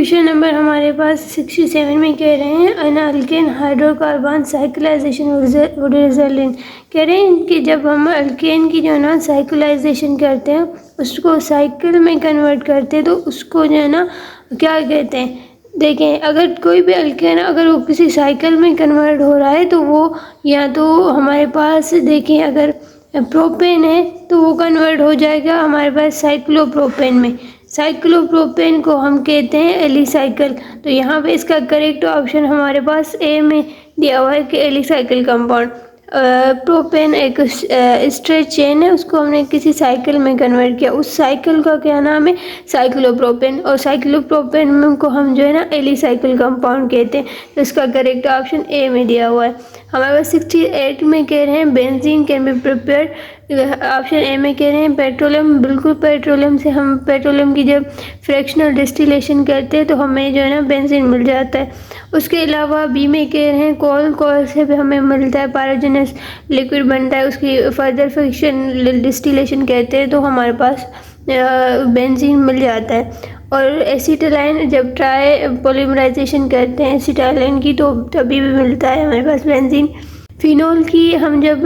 Question number हमारे पास 67 में कह रहे हैं n alkane hydrocarbon cyclisation would result in. कह रहे हैं कि जब हम अल्केन की जो है ना साइक्लाइजेशन करते हैं, उसको साइकिल में कन्वर्ट करते हैं, तो उसको जो है ना क्या कहते हैं। देखें, अगर कोई भी अल्केन अगर वो किसी साइकिल में कन्वर्ट हो रहा है तो वो या तो हमारे पास देखें अगर प्रोपेन है तो वो कन्वर्ट हो जाएगा हमारे पास साइक्लोप्रोपेन में। साइक्लोप्रोपेन को हम कहते हैं एलिसाइकिल। तो यहाँ पे इसका करेक्ट ऑप्शन हमारे पास ए में दिया हुआ है कि एलिसाइकिल कंपाउंड। प्रोपेन एक स्ट्रेच चेन है, उसको हमने किसी साइकिल में कन्वर्ट किया, उस साइकिल का क्या नाम है, साइक्लोप्रोपेन। और साइक्लोप्रोपेन को हम जो है ना एलिसाइकिल कंपाउंड कहते हैं। तो इसका करेक्ट ऑप्शन ए में दिया हुआ है। हमारे पास 68 में कह रहे हैं benzene can be prepared. Option A में कह रहे हैं पेट्रोलियम, बिल्कुल पेट्रोलियम से हम पेट्रोलियम की जब फ्रैक्शनल डिस्टिलेशन करते हैं तो हमें जो है ना बेंजीन मिल जाता है। उसके अलावा बी में कह रहे हैं कोल से भी हमें मिलता है पायरोजेनस लिक्विड बनता है, उसकी फर्दर फ्रैक्शन डिस्टिलेशन कहते हैं तो हमारे पास बेंजीन मिल जाता है। और एसिटाइलिन जब ट्राई पॉलीमराइजेशन करते हैं एसिटाइलिन की तो तभी भी मिलता है हमारे पास बेंजीन। फिनोल की हम जब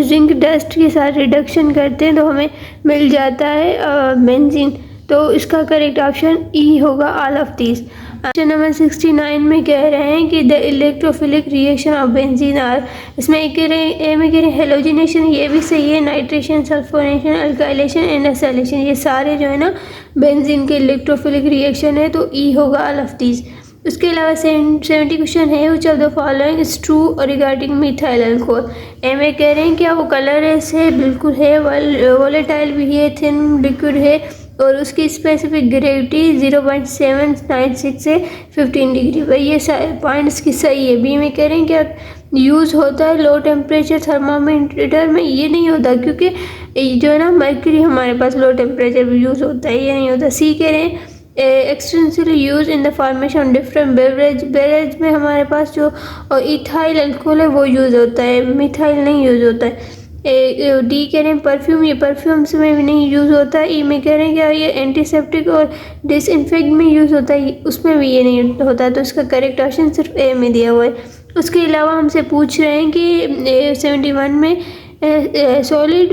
जिंक डस्ट के साथ रिडक्शन करते हैं तो हमें मिल जाता है बेंजीन। तो इसका करेक्ट ऑप्शन ई होगा all of these. Question number 69 में कह रहे हैं कि the electrophilic reaction of benzene are. इसमें कह रहे हैं ए में कह रहे हैं हेलोजिनेशन, ये भी सही है, nitration, sulphonation, alkylation and acylation, ये सारे जो है ना बेंजीन के इलेक्ट्रोफिलिक रिएक्शन है। तो ई होगा ऑल ऑफ दीज। उसके अलावा 70 क्वेश्चन है which of the following is true regarding methyl alcohol. A में कह रहे हैं क्या वो कलरलेस है, बिल्कुल है, वोलेटाइल भी है, थिन लिक्विड है और उसकी स्पेसिफिक ग्रेविटी 0.796 से 15 डिग्री। भाई ये पॉइंट्स की सही है। बी में कह रहे हैं क्या यूज़ होता है लो टेम्परेचर थर्मामीटर में, ये नहीं होता क्योंकि जो है ना मर्क्यूरी हमारे पास लो टेम्परेचर भी यूज़ होता है, ये नहीं होता। सी कह रहे हैं extensively use in the formation different beverage में हमारे पास जो इथाइल अल्कोहल है वो यूज़ होता है, मिथाइल नहीं यूज़ होता है। डी कह रहे हैं परफ्यूम, ये परफ्यूम्स में भी नहीं यूज़ होता है। ई में कह रहे हैं क्या ये एंटीसेप्टिक और डिसइंफेक्ट में यूज़ होता है, उसमें भी ये नहीं होता है। तो इसका करेक्ट ऑप्शन सिर्फ ए में दिया हुआ है। उसके अलावा हमसे पूछ रहे हैं कि 71 में सॉलिड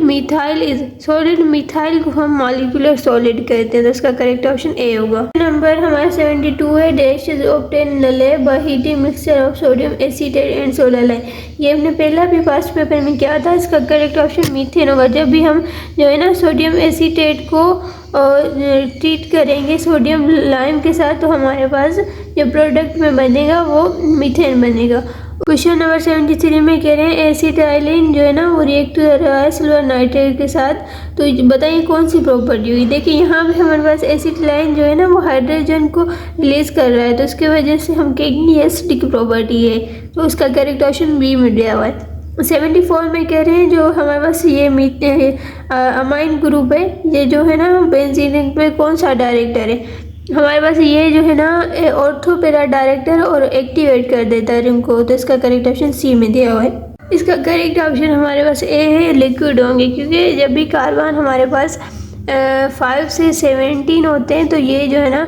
मिथाइल को हम मॉलिक्यूलर सॉलिड कहते हैं। तो इसका करेक्ट ऑप्शन ए होगा। नंबर हमारा 72 है dash is obtain in the lab by heating mixture of sodium acetate and soda lime. ये हमने पहला भी फर्स्ट पेपर में किया था। इसका करेक्ट ऑप्शन मीथेन होगा। जब भी हम जो है ना सोडियम एसीटेट को ट्रीट करेंगे सोडियम लाइम के साथ तो हमारे पास जो प्रोडक्ट में बनेगा वो मीथेन बनेगा। क्वेश्चन नंबर 73 में कह रहे हैं एसिटाइलिन जो है ना वो रिएक्ट कर रहा है सिल्वर नाइट्रेट के साथ। तो बताइए कौन सी प्रॉपर्टी होगी। देखिए यहाँ पे हमारे पास एसिटाइलिन जो है ना वो हाइड्रोजन को रिलीज कर रहा है, तो इसके वजह से हम कहेंगे ये एसिडिक प्रॉपर्टी है। तो उसका करेक्ट ऑप्शन बी में दिया हुआ है। 74 में कह रहे हैं जो हमारे पास ये अमाइन ग्रुप है, ये जो है ना बेंजीन पे कौन सा डायरेक्टर है, हमारे पास ये जो है ना ऑर्थो पैरा डायरेक्टर और एक्टिवेट कर देता है रिंग को। तो इसका करेक्ट ऑप्शन सी में दिया हुआ है। इसका करेक्ट ऑप्शन हमारे पास ए है, लिक्विड होंगे, क्योंकि जब भी कार्बन हमारे पास 5 से 17 होते हैं तो ये जो है ना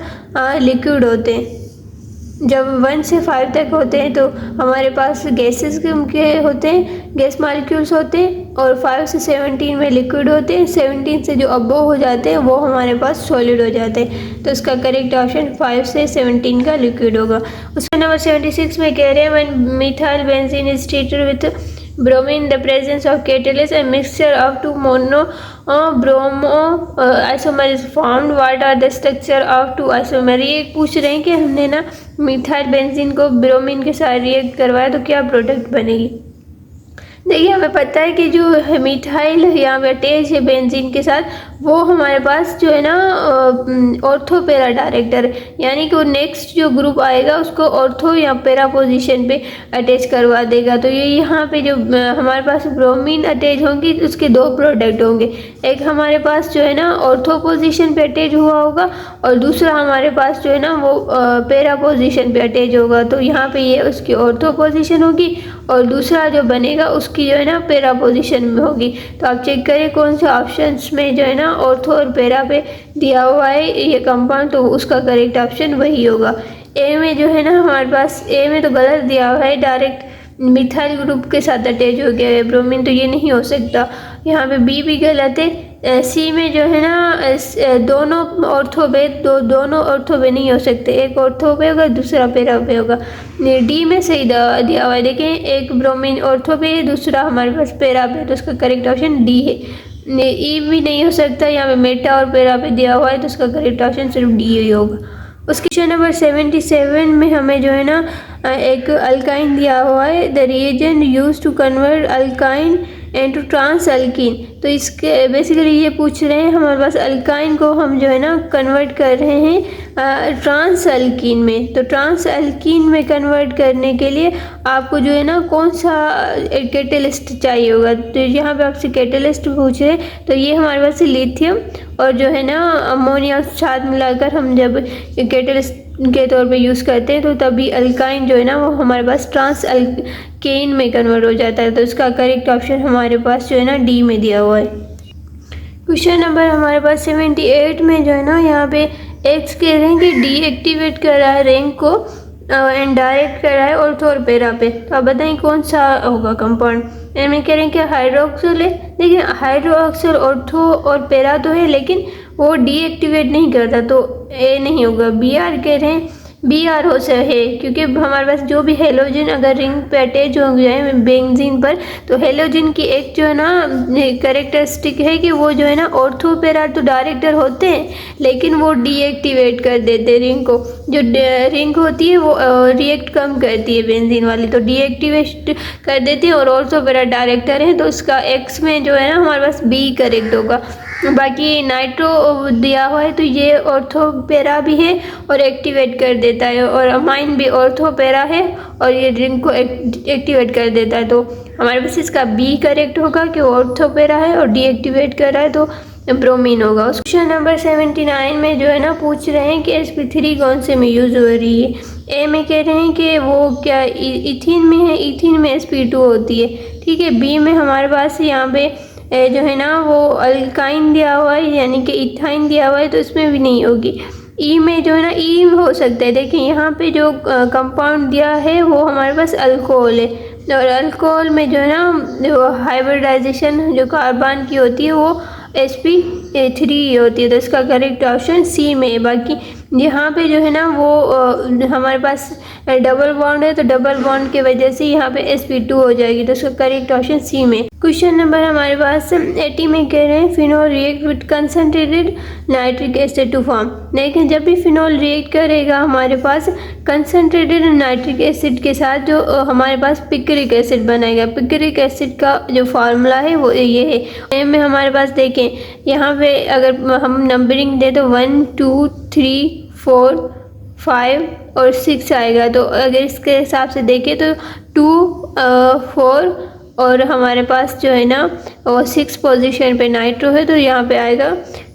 लिक्विड होते हैं। जब 1 से 5 तक होते हैं तो हमारे पास गैसेस के होते हैं, गैस मॉलिक्यूल्स होते हैं, और 5 से 17 में लिक्विड होते हैं। 17 से जो अबव हो जाते हैं वो हमारे पास सॉलिड हो जाते हैं। तो इसका करेक्ट ऑप्शन 5 से 17 का लिक्विड होगा। उसका नंबर 76 में कह रहे हैं when methyl benzene is treated with bromine the presence of catalyst a mixture of two mono bromo isomer is formed. What are the structure of two isomer। ये पूछ रहे हैं कि हमने ना मिथाइल बेंजीन को ब्रोमीन के साथ रिएक्ट करवाया तो क्या प्रोडक्ट बनेगी। देखिए हमें पता है कि जो मिथाइल यहाँ पे अटैच है बेंजीन के साथ वो हमारे पास जो है ना ऑर्थो पैरा डायरेक्टर, यानी कि वो नेक्स्ट जो ग्रुप आएगा उसको ऑर्थो या पैरा पोजीशन पे अटैच करवा देगा। तो ये यहाँ पे जो हमारे पास ब्रोमीन अटैच होंगी उसके दो प्रोडक्ट होंगे, एक हमारे पास जो है ना ऑर्थो पोजीशन पे अटैच हुआ होगा और दूसरा हमारे पास जो है ना वो पैरा पोजीशन पे अटैच होगा। तो यहाँ पे ये उसकी ऑर्थो पोजीशन होगी और दूसरा जो बनेगा उसकी जो है ना पैरा पोजीशन में होगी। तो आप चेक करें कौन से ऑप्शंस में जो है ना ऑर्थो और पैरा पे दिया हुआ है ये कंपाउंड, तो उसका करेक्ट ऑप्शन वही होगा। ए में जो है ना हमारे पास, ए में तो गलत दिया हुआ है, डायरेक्ट मिथाइल ग्रुप के साथ अटैच हो गया है ब्रोमीन, तो ये नहीं हो सकता। यहाँ पे बी भी गलत है। सी में जो है ना दोनों ऑर्थो पे, दोनों ऑर्थो पे नहीं हो सकते, एक ऑर्थो पे होगा दूसरा पैरा पे होगा। डी में सही दिया हुआ है, देखें एक ब्रोमीन ऑर्थो पे है दूसरा हमारे पास पैरा पे, तो उसका करेक्ट ऑप्शन डी है। ई भी नहीं हो सकता, यहाँ पे मेटा और पैरा पे दिया हुआ है, तो उसका करेक्ट ऑप्शन सिर्फ डी ही होगा। उसके क्वेश्चन नंबर 77 में हमें जो है ना एक अल्काइन दिया हुआ है, the reagent use to convert alkyne into trans alkene. तो इसके बेसिकली ये पूछ रहे हैं हमारे पास अल्काइन को हम जो है ना कन्वर्ट कर रहे हैं ट्रांस अल्कीन में। तो ट्रांस अल्कीन में कन्वर्ट करने के लिए आपको जो है ना कौन सा कैटेलिस्ट चाहिए होगा, तो यहाँ पे आपसे कैटेलिस्ट पूछ रहे हैं, तो ये हमारे पास लिथियम और जो है ना अमोनिया साथ मिलाकर हम जब कैटेलिस्ट के तौर पे यूज़ करते हैं तो तभी अल्काइन जो है ना वो हमारे पास ट्रांस अल्केन में कन्वर्ट हो जाता है। तो इसका करेक्ट ऑप्शन हमारे पास जो है ना डी में दिया हुआ है। क्वेश्चन नंबर हमारे पास 78 में जो है ना यहाँ पे एक्स कह रहे हैं कि डीएक्टिवेट कर रहा है रैंक को एंड डायरेक्ट कर रहा है ऑर्थो और पैरा पे। तो आप बताएं कौन सा होगा कंपाउंड। में कह रहे हैं कि हाइड्रोक्सिल है, देखिए हाइड्रोक्सिल ऑर्थो और पैरा तो है लेकिन वो डीएक्टिवेट नहीं करता, तो ए नहीं होगा। बी आर कह रहे हैं, बी आर हो से है क्योंकि हमारे पास जो भी हेलोजन अगर रिंग पे अटैच हो जाए बेंजीन पर, तो हेलोजन की एक जो है ना कैरेक्टरिस्टिक है कि वो जो है ना ऑर्थो पैरा तो डायरेक्टर होते हैं लेकिन वो डीएक्टिवेट कर देते हैं रिंग को। जो रिंग होती है वो रिएक्ट कम करती है बेंजीन वाली, तो डीएक्टिवेट कर देती है और ऑर्थो पैरा डायरेक्टर है, तो उसका एक्स में जो है ना हमारे पास बी करेक्ट होगा। बाकी नाइट्रो दिया हुआ है तो ये ऑर्थो पैरा भी है और एक्टिवेट कर देता है, और अमाइन भी ऑर्थो पैरा है और ये रिंग को एक्टिवेट कर देता है, तो हमारे पास इसका बी करेक्ट होगा कि ऑर्थो पैरा है और डीएक्टिवेट कर रहा है, तो ब्रोमीन होगा। क्वेश्चन नंबर 79 में जो है ना पूछ रहे हैं कि sp3 कौन से में यूज़ हो रही है। ए में कह रहे हैं कि वो क्या इथिन में है, इथिन में sp2 होती है, ठीक है। बी में हमारे पास यहाँ पे जो है ना वो अल्काइन दिया हुआ है यानी कि इथाइन दिया हुआ है, तो इसमें भी नहीं होगी। ई में जो है ना ई हो सकता है, देखिए यहाँ पे जो कंपाउंड दिया है वो हमारे पास अल्कोहल है, और अल्कोहल में जो है ना जो हाइब्रिडाइजेशन जो कार्बन की होती है वो sp3 होती है, तो इसका करेक्ट ऑप्शन सी में है। बाकी यहाँ पे जो है ना वो हमारे पास डबल बॉन्ड है, तो डबल बॉन्ड की वजह से यहाँ पे sp2 हो जाएगी, तो इसका करेक्ट ऑप्शन सी में। क्वेश्चन नंबर हमारे पास 80 में कह रहे हैं phenol react with concentrated nitric acid to form. लेकिन जब भी फिनोल रिएक्ट करेगा हमारे पास कंसनट्रेटेड नाइट्रिक एसिड के साथ जो हमारे पास पिक्रिक एसिड बनाएगा। पिक्रिक एसिड का जो फार्मूला है वो ये है। एम में हमारे पास देखें यहाँ पे अगर हम नंबरिंग दे तो 1 2 3 4 5 और 6 आएगा, तो अगर इसके हिसाब से देखें तो 2 4 और हमारे पास जो है ना वो 6 पोजीशन पे नाइट्रो है, तो यहाँ पे आएगा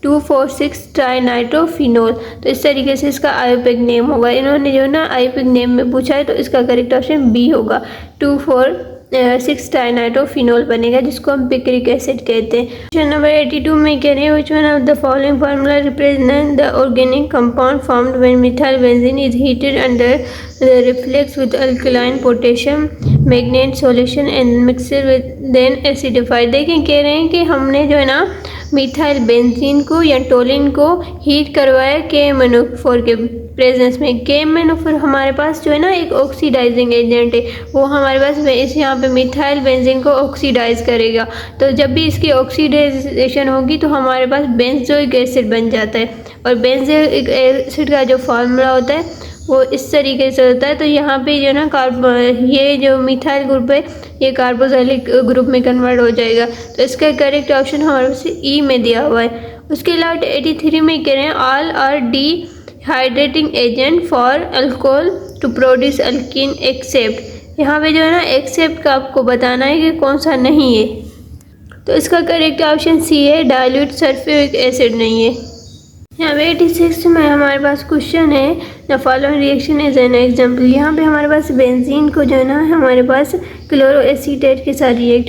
2 4 6 ट्राई नाइट्रो फिनोल। तो इस तरीके से इसका आयोपिक नेम होगा। इन्होंने जो ना आयोपिक नेम में पूछा है, तो इसका करेक्ट ऑप्शन बी होगा। 2 4 6 ट्राइनाइट्रोफिनोल बनेगा जिसको हम पिक्रिक एसिड कहते हैं। क्वेश्चन नंबर 82 में कह रहे हैं which one of the following formula represent the organic compound formed when methyl benzene is heated under the reflux with alkaline potassium magnet solution and mixer with then acidified. देखें कह रहे हैं कि हमने जो है ना मिथाइल बेंजीन को या टोलिन को हीट करवाया KMnO4 के प्रेजेंस में। KMnO4 हमारे पास जो है ना एक ऑक्सीडाइजिंग एजेंट है, वो हमारे पास इस यहाँ पे मिथाइल बेंजीन को ऑक्सीडाइज करेगा। तो जब भी इसकी ऑक्सीडाइजेशन होगी तो हमारे पास बेंजोइक एसिड बन जाता है, और बेंजोइक एसिड का जो फार्मूला होता है वो इस तरीके से होता है। तो यहाँ पे जो ना ये जो मिथाइल ग्रुप है ये कार्बोक्सिलिक ग्रुप में कन्वर्ट हो जाएगा, तो इसका करेक्ट ऑप्शन हमारे पास ई में दिया हुआ है। उसके अलावा 83 में कह रहे हैं all are dehydrating agent for alcohol to produce alkene except. यहाँ पे जो है ना एक्सेप्ट का आपको बताना है कि कौन सा नहीं है, तो इसका करेक्ट ऑप्शन सी है, डाइल्यूट सल्फ्यूरिक एसिड नहीं है। यहाँ पे 86 में हमारे पास क्वेश्चन है the following reaction is an example. यहाँ पे हमारे पास बेंजीन को जो है ना हमारे पास क्लोरो एसीटेट के साथ रिएक्ट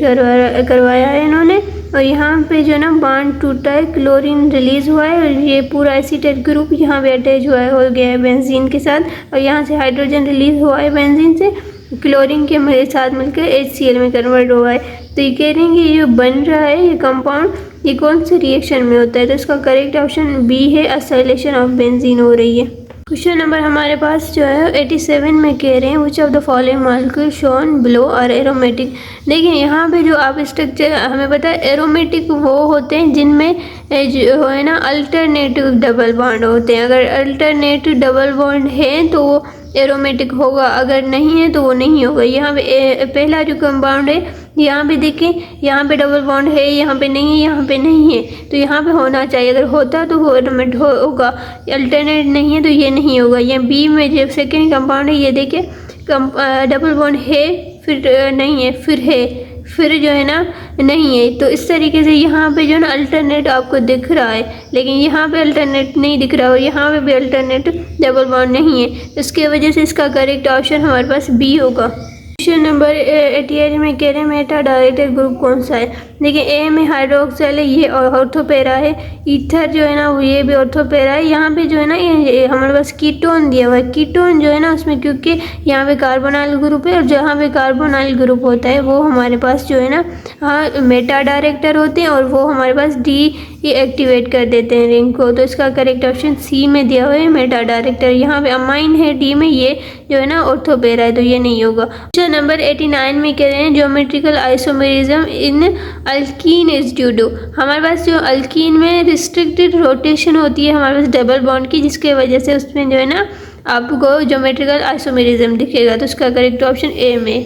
करवाया है इन्होंने, और यहाँ पे जो है ना बॉन्ड टूटा है, क्लोरीन रिलीज हुआ है और ये पूरा एसीटेट ग्रुप यहाँ पे अटैच हुआ है, हो गया है बेंजीन के साथ। और यहाँ से हाइड्रोजन रिलीज हुआ है बेंजीन से, क्लोरीन के मेरे साथ मिलकर HCl में कन्वर्ट हुआ है। तो ये कह रहे हैं कि ये जो बन रहा है ये कंपाउंड, ये कौन से रिएक्शन में होता है? तो इसका करेक्ट ऑप्शन बी है, एसाइलेशन ऑफ बेंजीन हो रही है। क्वेश्चन नंबर हमारे पास जो है 87 में कह रहे हैं which of the following molecule shown below are aromatic. देखिए यहाँ पे जो आप स्ट्रक्चर हमें पता है, एरोमेटिक वो होते हैं जिनमें जो है ना अल्टरनेटिव डबल बॉन्ड होते हैं। अगर अल्टरनेटिव डबल बॉन्ड है तो वो एरोमेटिक होगा, अगर नहीं है तो वो नहीं होगा। यहाँ पे पहला जो कंपाउंड है, यहाँ पे देखें, यहाँ पे डबल बॉन्ड है, यहाँ पे नहीं है, यहाँ पे नहीं है, तो यहाँ पे होना चाहिए। अगर होता तो वो एरोमेट होगा, अल्टरनेट नहीं है तो ये नहीं होगा। ये बी में जो सेकेंड कंपाउंड है, ये देखिए डबल बॉन्ड है, फिर नहीं है, फिर है, फिर जो है ना नहीं है। तो इस तरीके से यहाँ पे जो है ना अल्टरनेट आपको दिख रहा है, लेकिन यहाँ पे अल्टरनेट नहीं दिख रहा और यहाँ पे भी अल्टरनेट डबल बॉन्ड नहीं है। तो इसके वजह से इसका करेक्ट ऑप्शन हमारे पास बी होगा। क्वेश्चन नंबर 88 में कह रहे हैं मेटा डायरेक्टेड ग्रुप कौन सा है? देखिए ए में हाइड्रोक्साइल है, ये ऑर्थोपेरा है। ईथर जो है ना वो ये भी ऑर्थोपेरा है। यहाँ पे जो है ना ये हमारे पास कीटोन दिया हुआ है। कीटोन जो है ना उसमें क्योंकि यहाँ पे कार्बोनाइल ग्रुप है और जहाँ पे कार्बोनाइल ग्रुप होता है वो हमारे पास जो है ना हाँ मेटा डायरेक्टर होते हैं और वो हमारे पास डी एक्टिवेट कर देते हैं रिंग को। तो इसका करेक्ट ऑप्शन सी में दिया हुआ है मेटा डायरेक्टर। यहाँ पे अमाइन है डी में, ये जो है ना ऑर्थोपेरा है, तो ये नहीं होगा। क्वेश्चन नंबर 89 में कह रहे हैं geometrical isomerism in alkene is due to. हमारे पास जो अल्कीन में रिस्ट्रिक्टेड रोटेशन होती है हमारे पास डबल बॉन्ड की, जिसके वजह से उसमें जो है ना आपको ज्योमेट्रिकल आइसोमेरिज्म दिखेगा। तो उसका करेक्ट ऑप्शन ए में।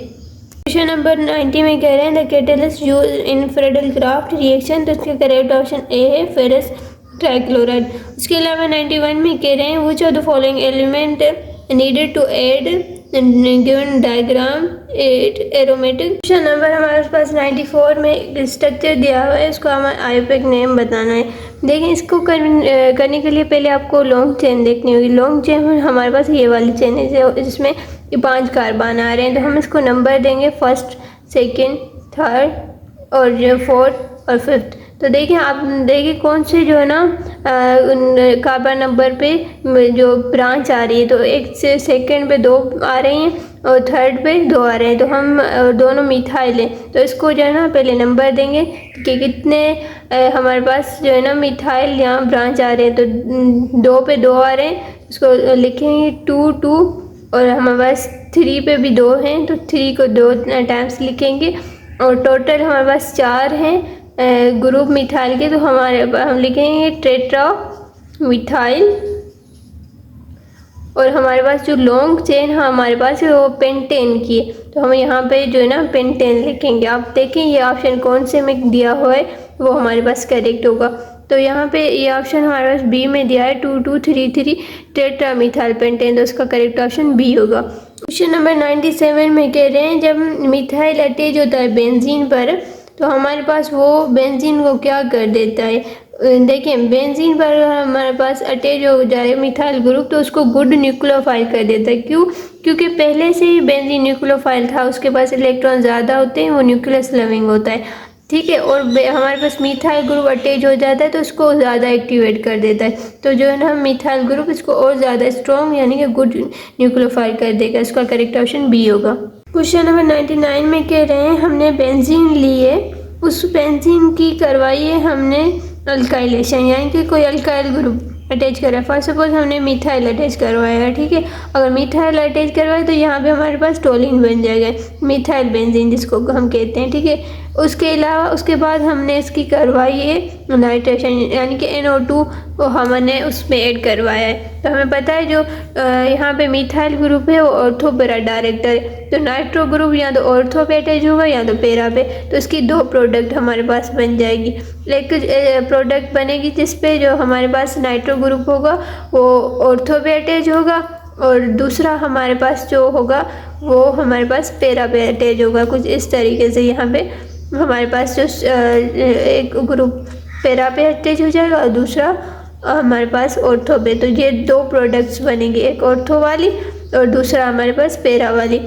क्वेश्चन नंबर 90 में कह रहे हैं the catalyst use in Friedel craft reaction. तो इसका करेक्ट ऑप्शन ए है, फेरस ट्राइक्लोराइड। उसके अलावा 91 में कह रहे हैं which of the following element needed to add given diagram at aromatic. Question number हमारे पास 94 में एक स्ट्रक्चर दिया हुआ है, इसको हमें आईयूपैक नेम बताना है। देखिए इसको करने के लिए पहले आपको लॉन्ग चेन देखनी होगी। लॉन्ग चेन में हमारे पास ये वाली चेन है जिसमें ये 5 कार्बन आ रहे हैं, तो हम इसको नंबर देंगे 1st, 2nd, 3rd और जो 4th और 5th। तो देखिए आप देखिए कौन से जो है ना कार्बन नंबर पे जो ब्रांच आ रही है। तो एक से 2nd पे 2 आ रही हैं और 3rd पे 2 आ रहे हैं, तो हम दोनों मिथाइल हैं। तो इसको जो है ना पहले नंबर देंगे कि कितने हमारे पास जो है ना मिथाइल यहाँ ब्रांच आ रहे हैं। तो 2 पे 2 आ रहे हैं, उसको लिखेंगे 2 2 और हमारे पास 3 पे भी 2 हैं, तो 3 को 2 टाइम्स लिखेंगे और टोटल हमारे पास 4 हैं ग्रुप मिथाइल के। तो हम लिखेंगे टेट्रा मिथाइल। और हमारे पास जो लॉन्ग चेन हमारे पास है वो पेंटेन की है, तो हम यहाँ पे जो है ना पेंटेन लिखेंगे। आप देखें ये ऑप्शन कौन से में दिया हुआ है वो हमारे पास करेक्ट होगा। तो यहाँ पे ये ऑप्शन हमारे पास बी में दिया है 2 2 3 3 टेट्रा मिथाइल पेंटेन, तो उसका करेक्ट ऑप्शन बी होगा। क्वेश्चन नंबर 97 में कह रहे हैं जब मिथाइल अटैच होता है बेंजीन पर तो हमारे पास वो बेंजीन को क्या कर देता है। देखें बेंजीन पर हमारे पास अटैच हो जाए मिथाइल ग्रुप तो उसको गुड न्यूक्लियोफाइल कर देता है। क्यों? क्योंकि पहले से ही बेंजीन न्यूक्लियोफाइल था, उसके पास इलेक्ट्रॉन ज़्यादा होते हैं, वो न्यूक्लियस लविंग होता है, ठीक है। और हमारे पास मिथाइल ग्रुप अटैच हो जाता है तो उसको ज़्यादा एक्टिवेट कर देता है। तो जो है ना मिथाइल ग्रुप इसको और ज़्यादा स्ट्रॉन्ग यानी कि गुड न्यूक्लियोफाइल कर देगा। इसका करेक्ट ऑप्शन बी होगा। क्वेश्चन नंबर 99 में कह रहे हैं हमने बेंजीन ली है, उस बेंजीन की करवाई है हमने अल्काइलेशन, यानी कि कोई अल्काइल ग्रुप अटैच करा है। फर्स्ट सपोज हमने मिथाइल अटैच करवाया है, ठीक है। अगर मिथाइल अटैच करवाए तो यहाँ पे हमारे पास टोलिन बन जाएगा, मिथाइल बेंजीन जिसको हम कहते हैं, ठीक है। उसके अलावा उसके बाद हमने इसकी करवाई है नाइट्रेशन यानी कि NO2 वो हमने उसमें ऐड करवाया है। तो हमें पता है जो यहाँ पे मिथाइल ग्रुप है वो ऑर्थो पेरा डायरेक्टर है, तो नाइट्रो ग्रुप या तो ऑर्थो पे अटैच होगा या तो पेरा पे। तो इसकी 2 प्रोडक्ट हमारे पास बन जाएगी। एक प्रोडक्ट बनेगी जिसपे जो हमारे पास नाइट्रो ग्रुप होगा वो ऑर्थो पे अटैच होगा और दूसरा हमारे पास जो होगा वो हमारे पास पेरा पे अटैच होगा। कुछ इस तरीके से यहाँ पे हमारे पास जो एक ग्रुप पेरा पे अटैच हो जाएगा और दूसरा हमारे पास ऑर्थो पे। तो ये 2 प्रोडक्ट्स बनेंगे, एक ऑर्थो वाली और दूसरा हमारे पास पेरा वाली।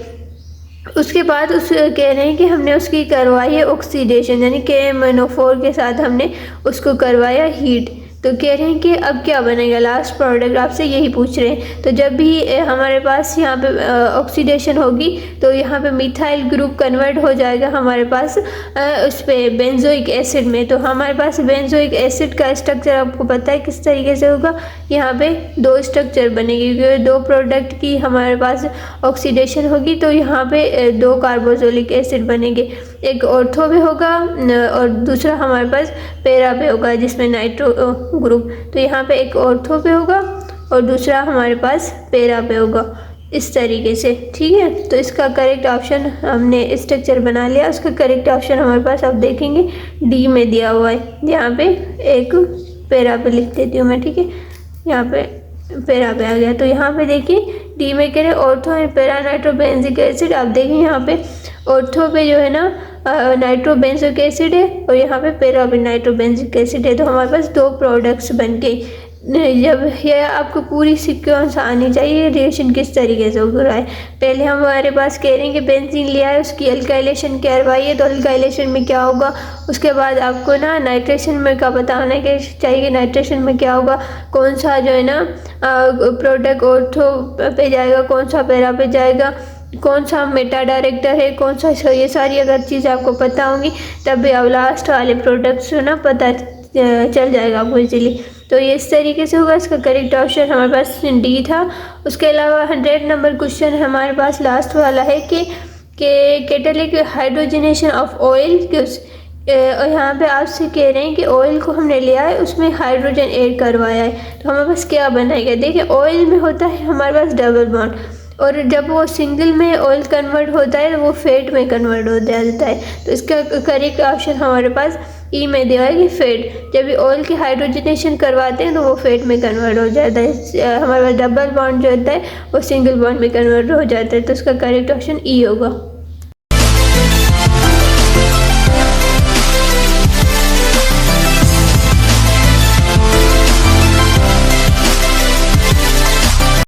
उसके बाद उस कह रहे हैं कि हमने उसकी करवाई है ऑक्सीडेशन, यानी KMnO4 के साथ हमने उसको करवाया हीट। तो कह रहे हैं कि अब क्या बनेगा लास्ट प्रोडक्ट, आपसे यही पूछ रहे हैं। तो जब भी हमारे पास यहाँ पे ऑक्सीडेशन होगी तो यहाँ पे मिथाइल ग्रुप कन्वर्ट हो जाएगा हमारे पास उस पर बेंजोइक एसिड में। तो हमारे पास बेंजोइक एसिड का स्ट्रक्चर आपको पता है किस तरीके से होगा, यहाँ पे दो स्ट्रक्चर बनेगी क्योंकि दो प्रोडक्ट की हमारे पास ऑक्सीडेशन होगी तो यहाँ पे दो कार्बोक्सिलिक एसिड बनेंगे, एक ऑर्थो पे होगा और दूसरा हमारे पास पैरा पे होगा जिसमें नाइट्रो ग्रुप। तो यहाँ पे एक ऑर्थो पे होगा और दूसरा हमारे पास पैरा पे होगा, इस तरीके से, ठीक है। तो इसका करेक्ट ऑप्शन हमने स्ट्रक्चर बना लिया। उसका करेक्ट ऑप्शन हमारे पास आप देखेंगे डी में दिया हुआ है। यहाँ पे एक पैरा पे लिख देती हूँ मैं, ठीक है, यहाँ पे पैरा पे आ गया। तो यहाँ पे देखिए डी में कह रहे ऑर्थो एंड पैरा नाइट्रोबेंजिक एसिड। आप देखिए यहाँ पे ऑर्थो पे जो है ना नाइट्रोबेंजिक एसिड है और यहाँ पे पैरा पे नाइट्रोबेंजिक एसिड है। तो हमारे पास दो प्रोडक्ट्स बन गए। जब ये आपको पूरी सीक्वेंस आनी चाहिए रिएक्शन किस तरीके से हो रहा है। पहले हमारे पास कह रहे हैं कि बेंजीन लिया है, उसकी अल्काइलेशन करवाइए तो अल्काइलेशन में क्या होगा। उसके बाद आपको ना नाइट्रेशन में का बताना कि चाहिए, नाइट्रेशन में क्या होगा, कौन सा जो है ना प्रोडक्ट ऑर्थो पे जाएगा, कौन सा पैरा पे जाएगा, कौन सा मेटा डायरेक्टर है, कौन सा, ये सारी अगर चीज़ें आपको पता होंगी तब भी आप लास्ट वाले प्रोडक्ट्स जो ना पता चल जाएगा आपको इजीली। तो ये इस तरीके से होगा। इसका करेक्ट ऑप्शन हमारे पास डी था। उसके अलावा 100 नंबर क्वेश्चन हमारे पास लास्ट वाला है कि कैटालिटिक हाइड्रोजनेशन ऑफ ऑयल के और यहाँ पे आपसे कह रहे हैं कि ऑयल को हमने लिया है उसमें हाइड्रोजन ऐड करवाया है तो हमारे पास क्या बनाएगा। देखिए ऑयल में होता है हमारे पास डबल बॉन्ड और जब वो सिंगल में ऑयल कन्वर्ट होता है तो वो फैट में कन्वर्ट हो जाता है। तो इसका करेक्ट ऑप्शन हमारे पास ई में दिया है कि फैट। जब ऑयल की हाइड्रोजनेशन करवाते हैं तो वो फैट में कन्वर्ट हो जाता है। हमारे पास डबल बॉन्ड जो होता है वो सिंगल बॉन्ड में कन्वर्ट हो जाता है। तो इसका करेक्ट ऑप्शन ई होगा।